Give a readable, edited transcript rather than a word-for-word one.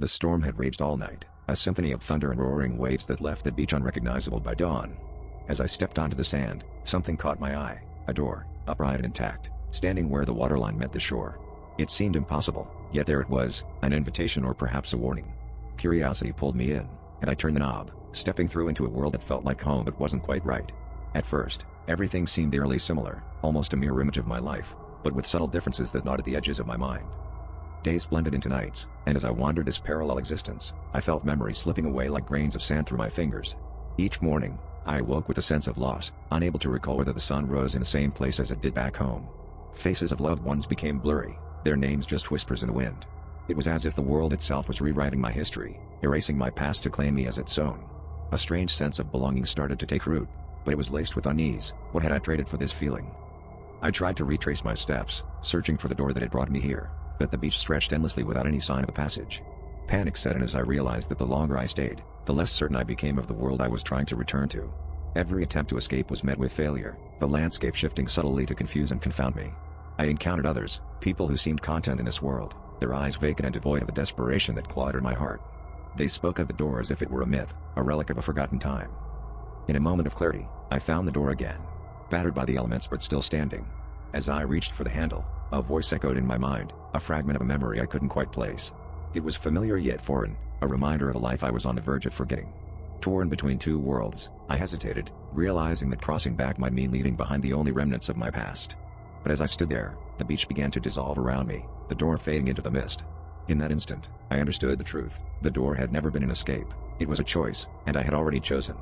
The storm had raged all night, a symphony of thunder and roaring waves that left the beach unrecognizable by dawn. As I stepped onto the sand, something caught my eye, a door, upright and intact, standing where the waterline met the shore. It seemed impossible, yet there it was, an invitation or perhaps a warning. Curiosity pulled me in, and I turned the knob, stepping through into a world that felt like home but wasn't quite right. At first, everything seemed eerily similar, almost a mirror image of my life, but with subtle differences that gnawed at the edges of my mind. Days blended into nights, and as I wandered this parallel existence, I felt memories slipping away like grains of sand through my fingers. Each morning, I awoke with a sense of loss, unable to recall whether the sun rose in the same place as it did back home. Faces of loved ones became blurry, their names just whispers in the wind. It was as if the world itself was rewriting my history, erasing my past to claim me as its own. A strange sense of belonging started to take root, but it was laced with unease. What had I traded for this feeling? I tried to retrace my steps, searching for the door that had brought me here, but the beach stretched endlessly without any sign of a passage. Panic set in as I realized that the longer I stayed, the less certain I became of the world I was trying to return to. Every attempt to escape was met with failure, the landscape shifting subtly to confuse and confound me. I encountered others, people who seemed content in this world, their eyes vacant and devoid of the desperation that clawed at my heart. They spoke of the door as if it were a myth, a relic of a forgotten time. In a moment of clarity, I found the door again, battered by the elements but still standing. As I reached for the handle, a voice echoed in my mind, a fragment of a memory I couldn't quite place. It was familiar yet foreign, a reminder of a life I was on the verge of forgetting. Torn between two worlds, I hesitated, realizing that crossing back might mean leaving behind the only remnants of my past. But as I stood there, the beach began to dissolve around me, the door fading into the mist. In that instant, I understood the truth. The door had never been an escape. It was a choice, and I had already chosen.